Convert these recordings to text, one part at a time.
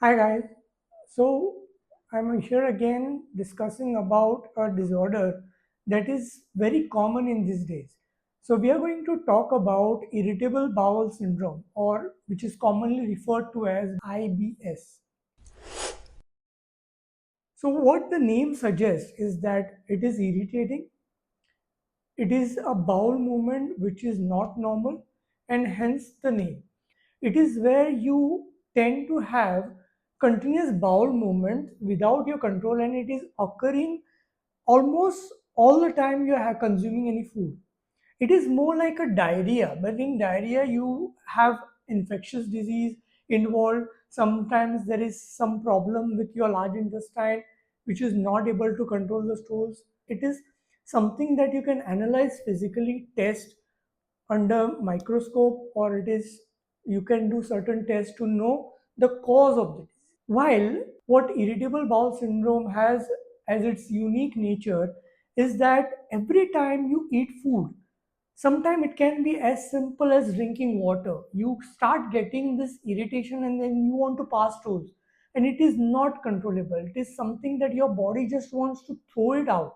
Hi guys. So I'm here again discussing about a disorder that is very common in these days. So we are going to talk about irritable bowel syndrome, or which is commonly referred to as IBS. So what the name suggests is that it is irritating. It is a bowel movement which is not normal, and hence the name. It is where you tend to have continuous bowel movement without your control, and it is occurring almost all the time you are consuming any food. It is more like a diarrhea, but in diarrhea you have infectious disease involved. Sometimes there is some problem with your large intestine which is not able to control the stools. It is something that you can analyze physically, test under microscope, or it is you can do certain tests to know the cause of this. While what irritable bowel syndrome has as its unique nature is that every time you eat food, sometimes it can be as simple as drinking water. You start getting this irritation and then you want to pass stools. And it is not controllable. It is something that your body just wants to throw it out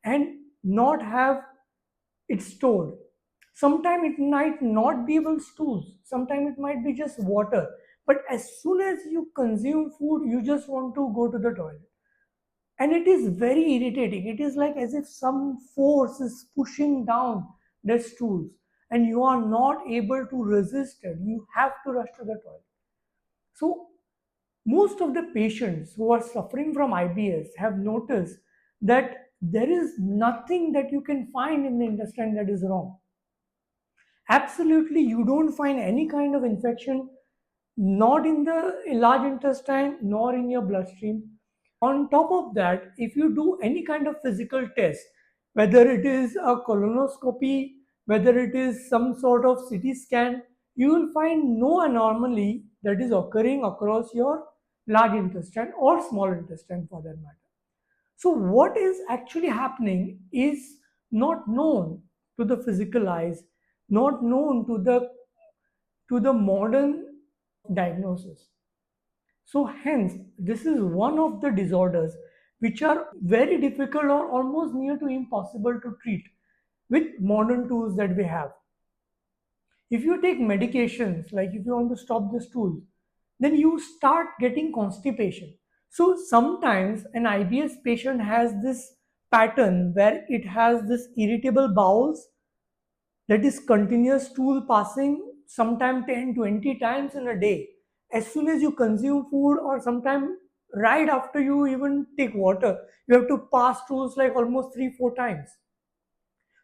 and not have it stored. Sometimes it might not be even stools, sometimes it might be just water. But as soon as you consume food, you just want to go to the toilet. And it is very irritating. It is like as if some force is pushing down the stools and you are not able to resist it. You have to rush to the toilet. So, most of the patients who are suffering from IBS have noticed that there is nothing that you can find in the intestine that is wrong. Absolutely, you don't find any kind of infection, not in the large intestine nor in your bloodstream. On top of that, if you do any kind of physical test, whether it is a colonoscopy, whether it is some sort of CT scan, you will find no anomaly that is occurring across your large intestine or small intestine for that matter. So, what is actually happening is not known to the physical eyes, not known to the modern diagnosis. So, hence, this is one of the disorders which are very difficult or almost near to impossible to treat with modern tools that we have. If you take medications, like if you want to stop the stool, then you start getting constipation. So sometimes an IBS patient has this pattern where it has this irritable bowels, that is continuous stool passing, sometimes 10, 20 times in a day. As soon as you consume food, or sometime right after you even take water, you have to pass stools like almost 3, 4 times.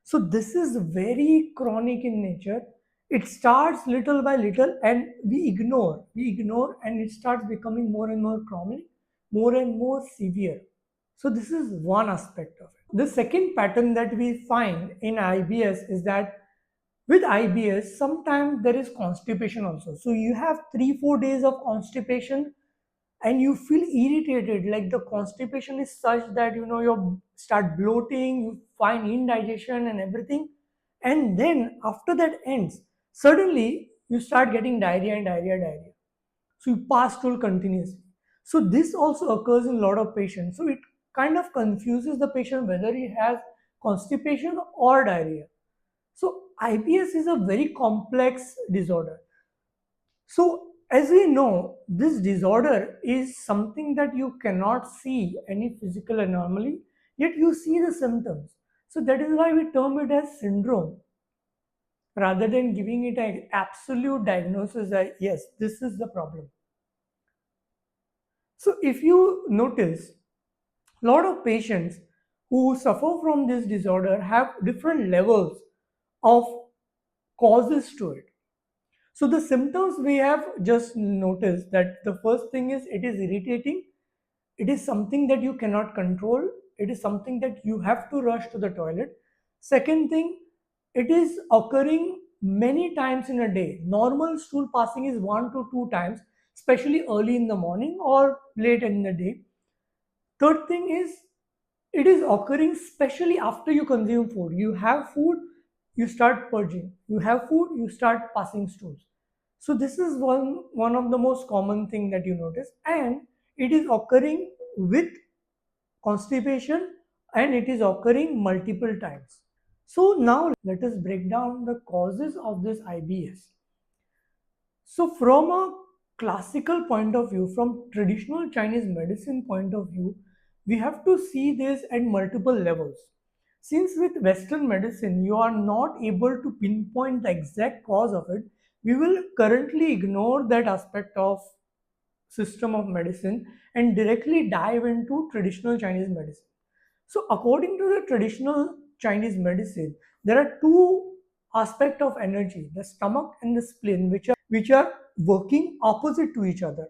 So this is very chronic in nature. It starts little by little and we ignore, and it starts becoming more and more chronic, more and more severe. So this is one aspect of it. The second pattern that we find in IBS is that with IBS, sometimes there is constipation also. So you have 3, 4 days of constipation and you feel irritated, like the constipation is such that you start bloating, you find indigestion and everything. And then after that ends, suddenly you start getting diarrhea and diarrhea. So you pass stool continuously. So this also occurs in a lot of patients. So it kind of confuses the patient whether he has constipation or diarrhea. So IBS is a very complex disorder. So as we know, this disorder is something that you cannot see any physical anomaly, yet you see the symptoms. So that is why we term it as syndrome rather than giving it an absolute diagnosis that yes, this is the problem. So if you notice, a lot of patients who suffer from this disorder have different levels of causes to it. So the symptoms we have just noticed that the first thing is it is irritating. It is something that you cannot control. It is something that you have to rush to the toilet. Second thing, it is occurring many times in a day. Normal stool passing is 1 to 2 times, especially early in the morning or late in the day. Third thing is it is occurring especially after you consume food. You have food, you start purging. You have food, you start passing stools. So this is one of the most common thing that you notice, and it is occurring with constipation, and it is occurring multiple times. So now let us break down the causes of this IBS. So from a classical point of view, from traditional Chinese medicine point of view, we have to see this at multiple levels. Since with Western medicine, you are not able to pinpoint the exact cause of it, we will currently ignore that aspect of system of medicine and directly dive into traditional Chinese medicine. So, according to the traditional Chinese medicine, there are two aspects of energy, the stomach and the spleen, which are working opposite to each other.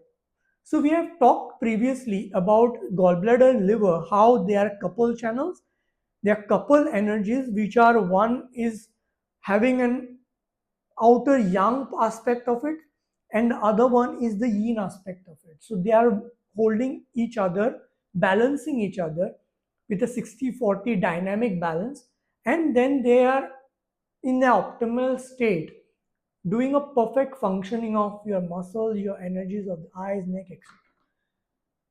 So, we have talked previously about gallbladder and liver, how they are couple channels. They are couple energies, which are one is having an outer yang aspect of it, and the other one is the yin aspect of it. So they are holding each other, balancing each other with a 60-40 dynamic balance, and then they are in the optimal state, doing a perfect functioning of your muscle, your energies of the eyes, neck, etc.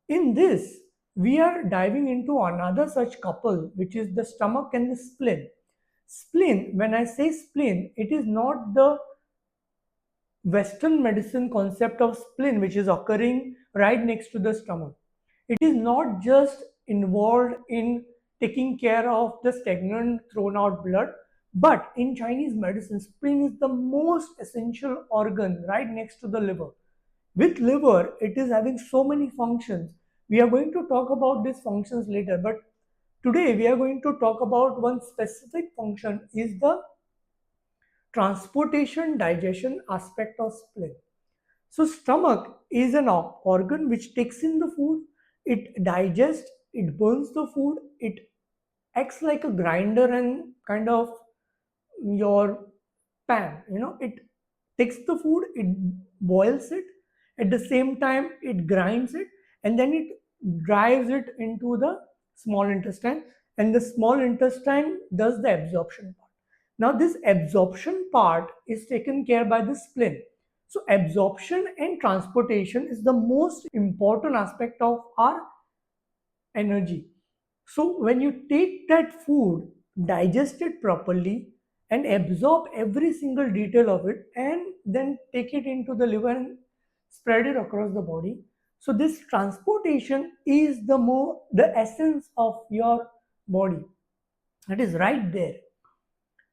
In this, we are diving into another such couple, which is the stomach and the spleen. Spleen, when I say spleen, it is not the Western medicine concept of spleen, which is occurring right next to the stomach. It is not just involved in taking care of the stagnant thrown out blood, but in Chinese medicine, spleen is the most essential organ right next to the liver. With liver, it is having so many functions. We are going to talk about these functions later, but today we are going to talk about one specific function is the transportation digestion aspect of spleen. So stomach is an organ which takes in the food, it digests, it burns the food, it acts like a grinder and kind of your pan. It takes the food, it boils it, at the same time it grinds it, and then it drives it into the small intestine, and the small intestine does the absorption part. Now this absorption part is taken care by the spleen. So absorption and transportation is the most important aspect of our energy. So when you take that food, digest it properly, and absorb every single detail of it, and then take it into the liver and spread it across the body. So this transportation is the essence of your body. It is right there.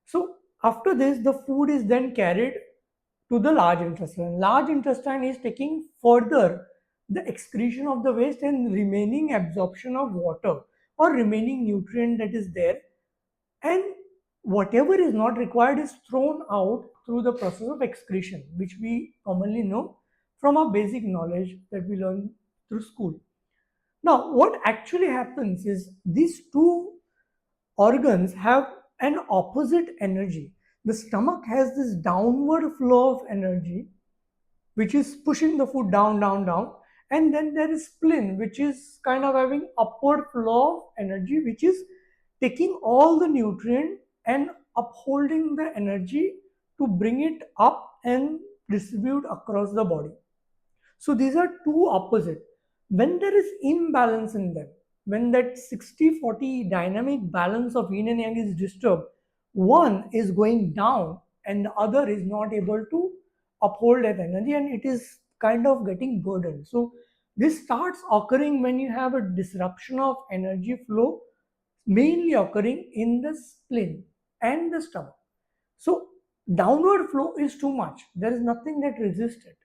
So after this, the food is then carried to the large intestine. Large intestine is taking further the excretion of the waste and remaining absorption of water or remaining nutrient that is there, and whatever is not required is thrown out through the process of excretion, which we commonly know from our basic knowledge that we learn through school. Now, what actually happens is these two organs have an opposite energy. The stomach has this downward flow of energy, which is pushing the food down, down, down. And then there is spleen, which is kind of having upward flow of energy, which is taking all the nutrient and upholding the energy to bring it up and distribute across the body. So these are two opposite. When there is imbalance in them, when that 60-40 dynamic balance of yin and yang is disturbed, one is going down and the other is not able to uphold that energy, and it is kind of getting burdened. So this starts occurring when you have a disruption of energy flow, mainly occurring in the spleen and the stomach. So downward flow is too much. There is nothing that resists it.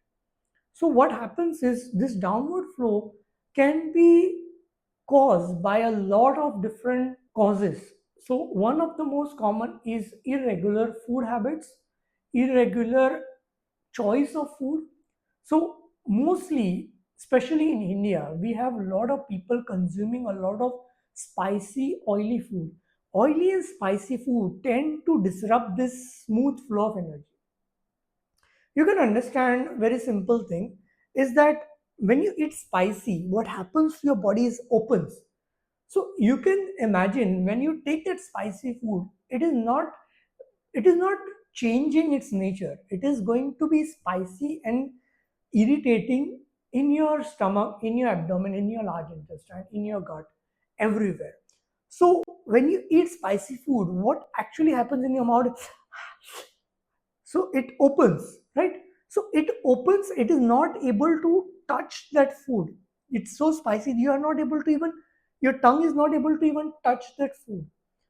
So what happens is this downward flow can be caused by a lot of different causes. So one of the most common is irregular food habits, irregular choice of food. So mostly, especially in India, we have a lot of people consuming a lot of spicy, oily food. Oily and spicy food tend to disrupt this smooth flow of energy. You can understand very simple thing is that when you eat spicy, what happens to your body is opens. So you can imagine when you take that spicy food, it is not changing its nature. It is going to be spicy and irritating in your stomach, in your abdomen, in your large intestine, in your gut, everywhere. So when you eat spicy food, what actually happens in your mouth? So it opens, right? So it opens, it is not able to touch that food. It's so spicy, you are not able to even, your tongue is not able to even touch that food.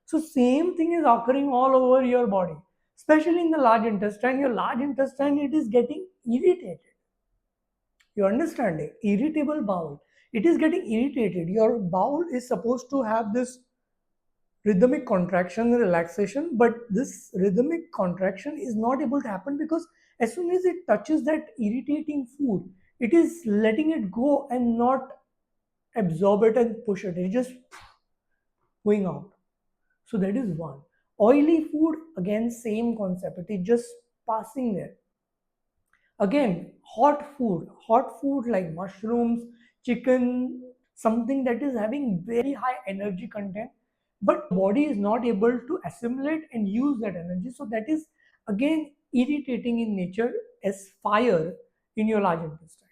So same thing is occurring all over your body, especially in the large intestine. Your large intestine, it is getting irritated. You understand it? Irritable bowel. It is getting irritated. Your bowel is supposed to have this rhythmic contraction and relaxation, but this rhythmic contraction is not able to happen because as soon as it touches that irritating food, it is letting it go and not absorb it and push it. It's just going out. So that is one. Oily food, again, same concept. It is just passing there. Again, hot food like mushrooms, chicken, something that is having very high energy content, but body is not able to assimilate and use that energy. So that is again irritating in nature as fire in your large intestine.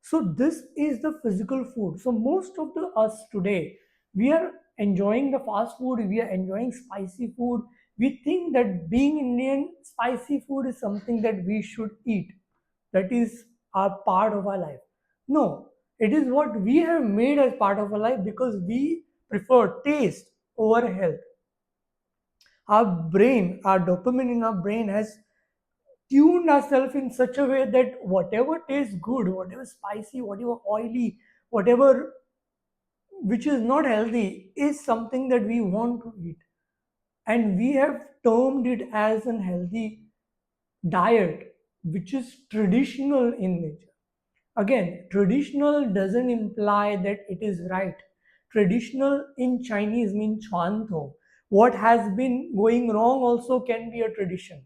So this is the physical food. So most of the us today, we are enjoying the fast food, we are enjoying spicy food. We think that being Indian, spicy food is something that we should eat. That is our part of our life. No, it is what we have made as part of our life because we prefer taste over health. Our brain, our dopamine in our brain has tuned ourselves in such a way that whatever tastes good, whatever spicy, whatever oily, whatever which is not healthy is something that we want to eat. And we have termed it as an healthy diet, which is traditional in nature. Again, traditional doesn't imply that it is right. Traditional in Chinese means chuan. What has been going wrong also can be a tradition.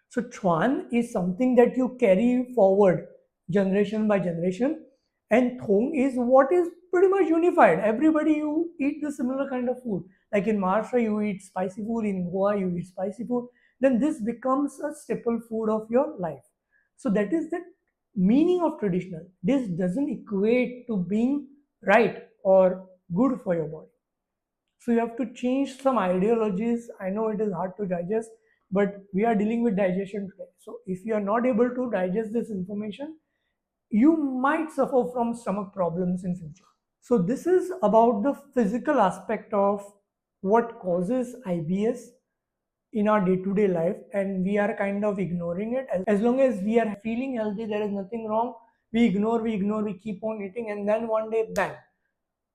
So Chuan is something that you carry forward generation by generation, and Thong is what is pretty much unified. Everybody you eat the similar kind of food. Like in Maharashtra, you eat spicy food. In Goa, you eat spicy food. Then this becomes a staple food of your life. So that is the meaning of traditional. This doesn't equate to being right or good for your body. So you have to change some ideologies. I know it is hard to digest, but we are dealing with digestion today. So if you are not able to digest this information, you might suffer from stomach problems in future. So this is about the physical aspect of what causes IBS in our day-to-day life, and we are kind of ignoring it. As long as we are feeling healthy, there is nothing wrong. We ignore, we keep on eating, and then one day, bang,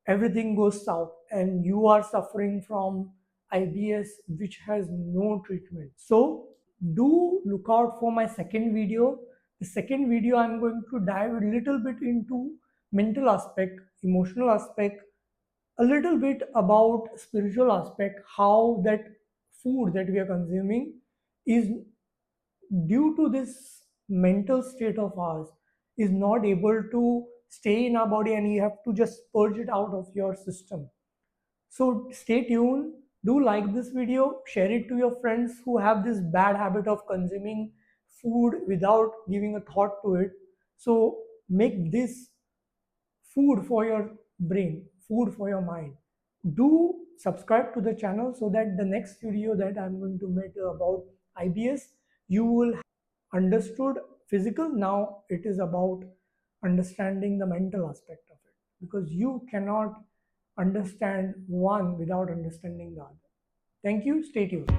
everything goes south and you are suffering from IBS which has no treatment. So do look out for my second video. The second video I'm going to dive a little bit into mental aspect, emotional aspect, a little bit about spiritual aspect, how that food that we are consuming is due to this mental state of ours is not able to stay in our body and you have to just purge it out of your system. So stay tuned, do like this video, share it to your friends who have this bad habit of consuming food without giving a thought to it. So make this food for your brain, food for your mind. Do subscribe to the channel so that the next video that I'm going to make about IBS, you will understood physical. Now it is about understanding the mental aspect of it because you cannot understand one without understanding the other. Thank you. Stay tuned.